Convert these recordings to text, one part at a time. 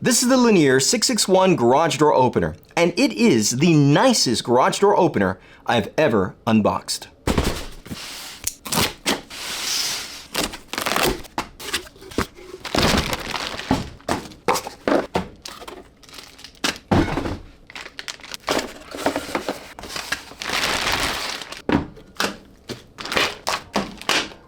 This is the Linear 661 garage door opener, and it is the nicest garage door opener I've ever unboxed.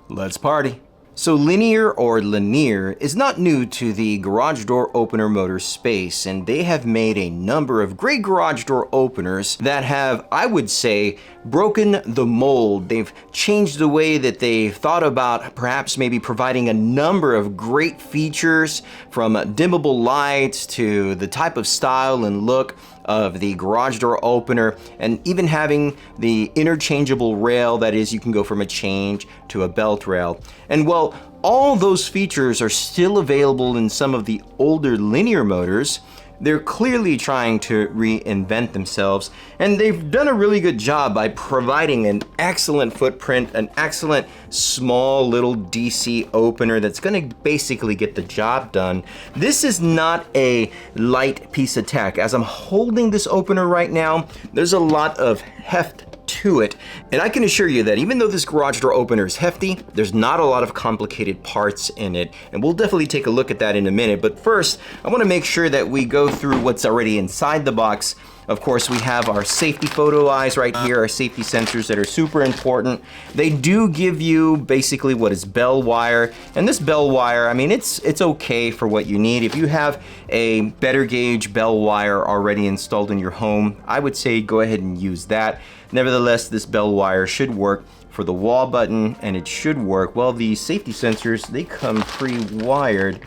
Let's party. So Linear or Linear is not new to the garage door opener motor space, and they have made a number of great garage door openers that have, I would say, broken the mold. They've changed the way that they've thought about perhaps maybe providing a number of great features, from dimmable lights to the type of style and look of the garage door opener, and even having the interchangeable rail, that is, you can go from a change to a belt rail. And well, all those features are still available in some of the older Linear motors. They're clearly trying to reinvent themselves, and they've done a really good job by providing an excellent footprint, an excellent small little DC opener that's going to basically get the job done. This is not a light piece of tech. As I'm holding this opener right now, there's a lot of heft to it, and I can assure you that even though this garage door opener is hefty, there's not a lot of complicated parts in it, and we'll definitely take a look at that in a minute. But first, I want to make sure that we go through what's already inside the box. Of course, we have our safety photo eyes right here, our safety sensors that are super important. They do give you basically what is bell wire, and this bell wire, I mean, it's okay for what you need. If you have a better gauge bell wire already installed in your home, I would say go ahead and use that. Nevertheless, this bell wire should work for the wall button, and it should work. Well, the safety sensors, they come pre-wired.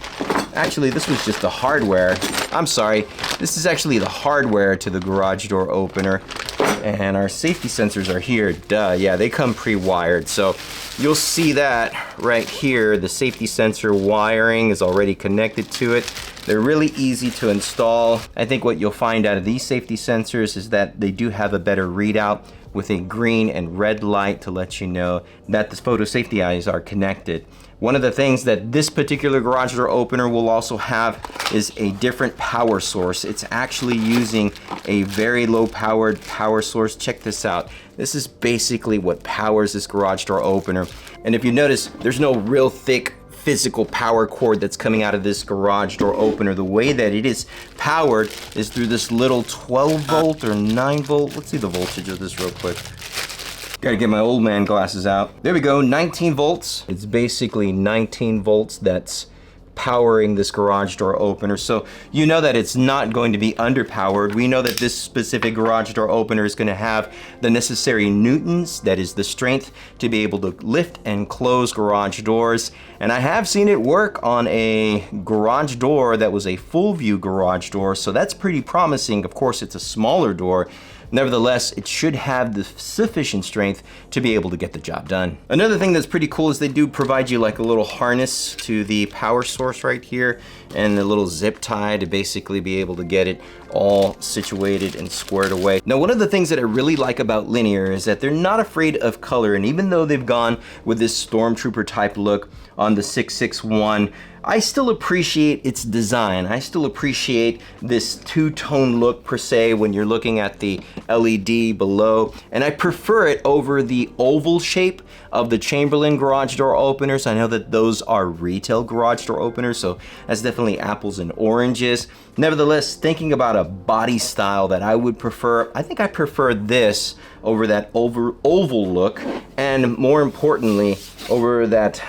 Actually, this was just the hardware. I'm sorry, this is actually the hardware to the garage door opener, and our safety sensors are here. Duh, yeah, they come pre-wired. So you'll see that right here. The safety sensor wiring is already connected to it. They're really easy to install. I think what you'll find out of these safety sensors is that they do have a better readout with a green and red light to let you know that the photo safety eyes are connected. One of the things that this particular garage door opener will also have is a different power source. It's actually using a very low powered power source. Check this out. This is basically what powers this garage door opener. And if you notice, there's no real thick physical power cord that's coming out of this garage door opener. The way that it is powered is through this little 12 volt or 9 volt. Let's see the voltage of this real quick. Gotta get my old man glasses out. There we go, 19 volts. It's basically 19 volts that's powering this garage door opener. So you know that it's not going to be underpowered. We know that this specific garage door opener is going to have the necessary newtons, that is the strength, to be able to lift and close garage doors. And I have seen it work on a garage door that was a full view garage door, so that's pretty promising. Of course, it's a smaller door. Nevertheless, it should have the sufficient strength to be able to get the job done. Another thing that's pretty cool is they do provide you like a little harness to the power source right here, and a little zip tie to basically be able to get it all situated and squared away. Now, one of the things that I really like about Linear is that they're not afraid of color, and even though they've gone with this Stormtrooper type look on the 661, I still appreciate its design. I still appreciate this two-tone look per se when you're looking at the LED below, and I prefer it over the oval shape of the Chamberlain garage door openers. I know that those are retail garage door openers, so that's definitely apples and oranges. Nevertheless, thinking about a body style that I would prefer, I think I prefer this over that oval look, and more importantly, over that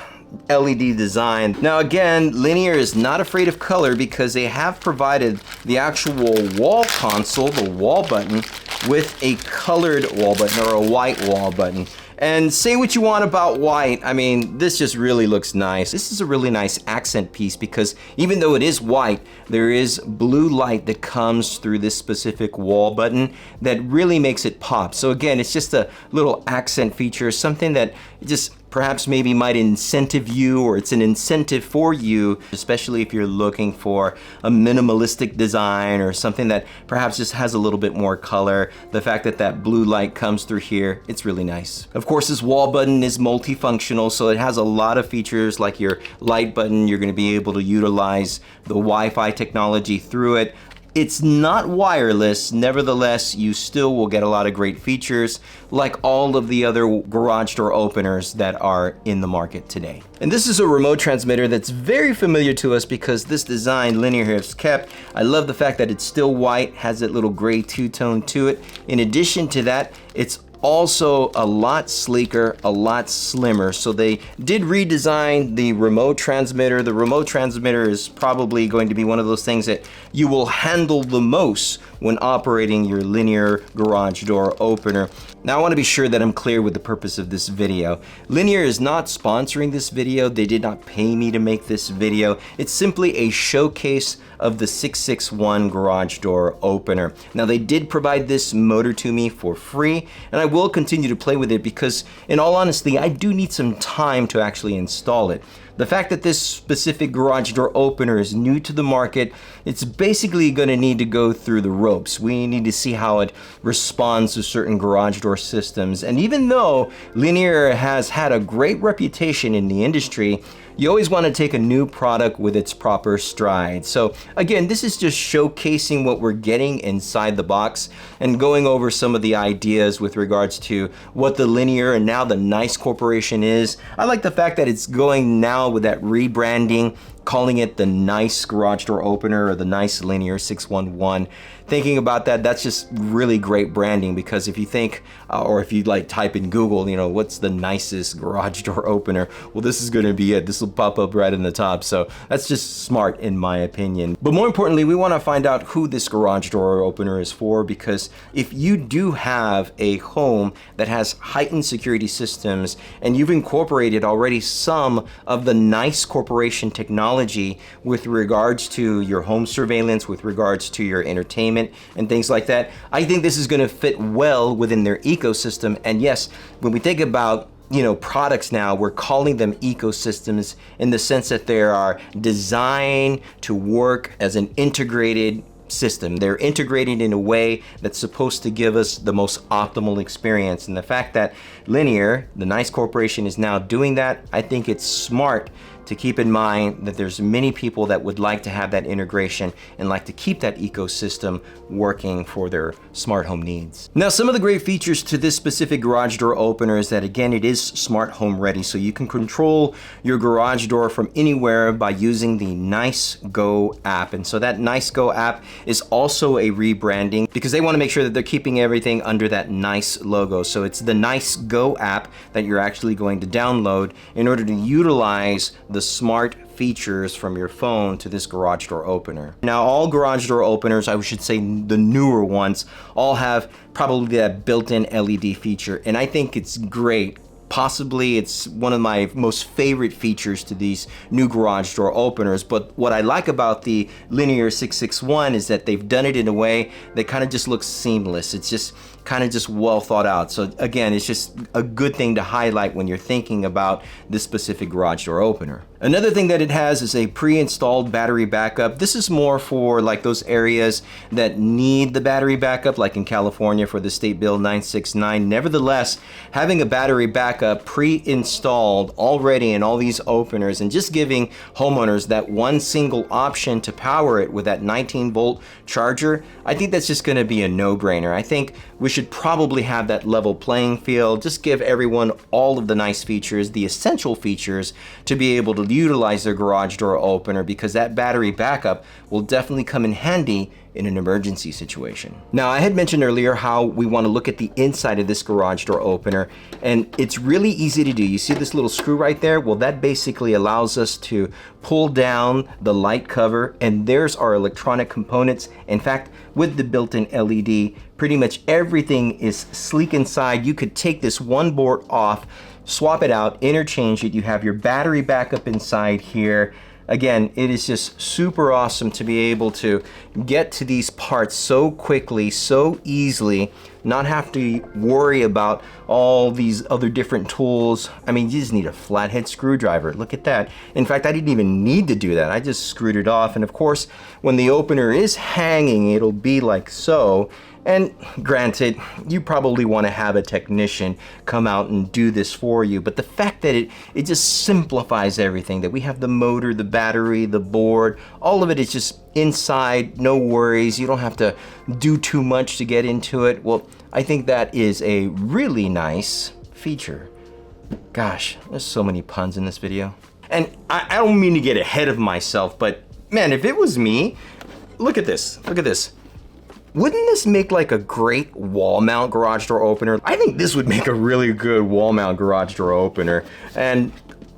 LED design. Now again, Linear is not afraid of color because they have provided the actual wall console, the wall button, with a colored wall button or a white wall button. And say what you want about white, I mean, this just really looks nice. This is a really nice accent piece because even though it is white, there is blue light that comes through this specific wall button that really makes it pop. So again, it's just a little accent feature, something that just perhaps maybe might incentive you, or it's an incentive for you, especially if you're looking for a minimalistic design or something that perhaps just has a little bit more color. The fact that that blue light comes through here, it's really nice. Of course, this wall button is multifunctional, so it has a lot of features like your light button. You're going to be able to utilize the Wi-Fi technology through it. It's not wireless, nevertheless, you still will get a lot of great features like all of the other garage door openers that are in the market today. And this is a remote transmitter that's very familiar to us because this design Linear has kept. I love the fact that it's still white, has that little gray two-tone to it. In addition to that, it's also a lot sleeker, a lot slimmer. So they did redesign the remote transmitter. The remote transmitter is probably going to be one of those things that you will handle the most when operating your Linear garage door opener. Now I want to be sure that I'm clear with the purpose of this video. Linear is not sponsoring this video. They did not pay me to make this video. It's simply a showcase of the 661 garage door opener. Now they did provide this motor to me for free, and I will continue to play with it because in all honesty, I do need some time to actually install it. The fact that this specific garage door opener is new to the market, it's basically going to need to go through the ropes. We need to see how it responds to certain garage door systems. And even though Linear has had a great reputation in the industry, you always want to take a new product with its proper stride. So again, this is just showcasing what we're getting inside the box and going over some of the ideas with regards to what the Linear and now the Nice Corporation is. I like the fact that it's going now with that rebranding, calling it the Nice garage door opener or the Nice Linear 611. Thinking about that, that's just really great branding, because if you think, or if you like type in Google, you know, what's the nicest garage door opener? Well, this is going to be it. This will pop up right in the top. So that's just smart in my opinion. But more importantly, we want to find out who this garage door opener is for, because if you do have a home that has heightened security systems and you've incorporated already some of the Nice Corporation technology with regards to your home surveillance, with regards to your entertainment and things like that, I think this is going to fit well within their ecosystem. And yes, when we think about products now, we're calling them ecosystems in the sense that they are designed to work as an integrated system. They're integrated in a way that's supposed to give us the most optimal experience. And the fact that Linear, the Nice Corporation, is now doing that, I think it's smart to keep in mind that there's many people that would like to have that integration and like to keep that ecosystem working for their smart home needs. Now, some of the great features to this specific garage door opener is that, again, it is smart home ready. So you can control your garage door from anywhere by using the Nice Go app. And so that Nice Go app is also a rebranding because they want to make sure that they're keeping everything under that Nice logo. So it's the Nice Go app that you're actually going to download in order to utilize the smart features from your phone to this garage door opener. Now, all garage door openers, I should say the newer ones, all have probably that built-in LED feature, and I think it's great. Possibly it's one of my most favorite features to these new garage door openers. But what I like about the Linear 661 is that they've done it in a way that kind of just looks seamless. It's just kind of just well thought out. So again, it's just a good thing to highlight when you're thinking about this specific garage door opener. Another thing that it has is a pre-installed battery backup. This is more for like those areas that need the battery backup, like in California for the State Bill 969. Nevertheless, having a battery backup pre-installed already in all these openers and just giving homeowners that one single option to power it with that 19-volt charger, I think that's just going to be a no-brainer. I think we should probably have that level playing field, just give everyone all of the nice features, the essential features, to be able to utilize their garage door opener, because that battery backup will definitely come in handy in an emergency situation. Now, I had mentioned earlier how we want to look at the inside of this garage door opener, and it's really easy to do. You see this little screw right there? Well, that basically allows us to pull down the light cover, and there's our electronic components. In fact, with the built-in LED, pretty much everything is sleek inside. You could take this one board off, swap it out, interchange it. You have your battery backup inside here. Again, it is just super awesome to be able to get to these parts so quickly, so easily, not have to worry about all these other different tools. I mean, you just need a flathead screwdriver. Look at that. In fact, I didn't even need to do that. I just screwed it off. And of course, when the opener is hanging, it'll be like so. And granted, you probably want to have a technician come out and do this for you, but the fact that it just simplifies everything, that we have the motor, the battery, the board, all of it is just inside, no worries. You don't have to do too much to get into it. Well, I think that is a really nice feature. Gosh, there's so many puns in this video. And I don't mean to get ahead of myself, but man, if it was me, look at this, look at this. Wouldn't this make like a great wall mount garage door opener? I think this would make a really good wall mount garage door opener. And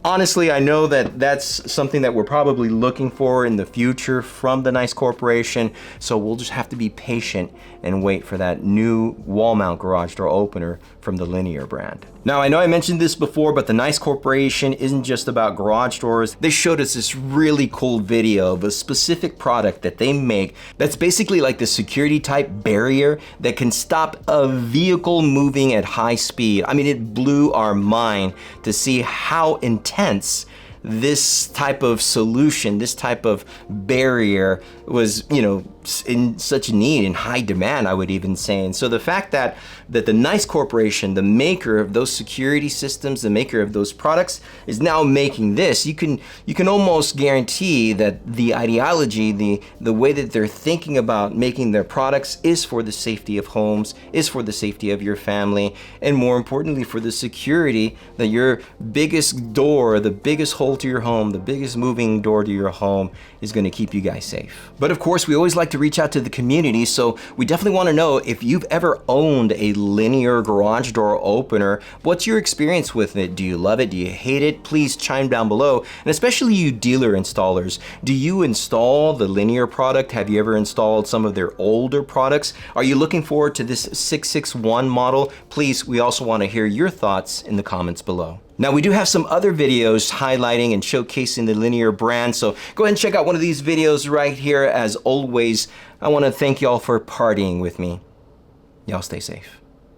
honestly, I know that that's something that we're probably looking for in the future from the Nice Corporation. So we'll just have to be patient and wait for that new wall mount garage door opener from the Linear brand. Now, I know I mentioned this before, but the Nice Corporation isn't just about garage doors. They showed us this really cool video of a specific product that they make that's basically like the security type barrier that can stop a vehicle moving at high speed. I mean, it blew our mind to see how intense this type of solution, this type of barrier was, you know, in such need, in high demand, I would even say. And so the fact that the Nice Corporation, the maker of those security systems, the maker of those products, is now making this, you can almost guarantee that the ideology, the way that they're thinking about making their products is for the safety of homes, is for the safety of your family, and more importantly, for the security that your biggest door, the biggest hole to your home, the biggest moving door to your home is going to keep you guys safe. But of course, we always like to reach out to the community, so we definitely want to know if you've ever owned a Linear garage door opener. What's your experience with it? Do you love it? Do you hate it? Please chime down below. And especially you dealer installers, do you install the Linear product? Have you ever installed some of their older products? Are you looking forward to this 661 model? Please, we also want to hear your thoughts in the comments below. Now, we do have some other videos highlighting and showcasing the Linear brand, so go ahead and check out one of these videos right here. As always, I want to thank y'all for partying with me. Y'all stay safe.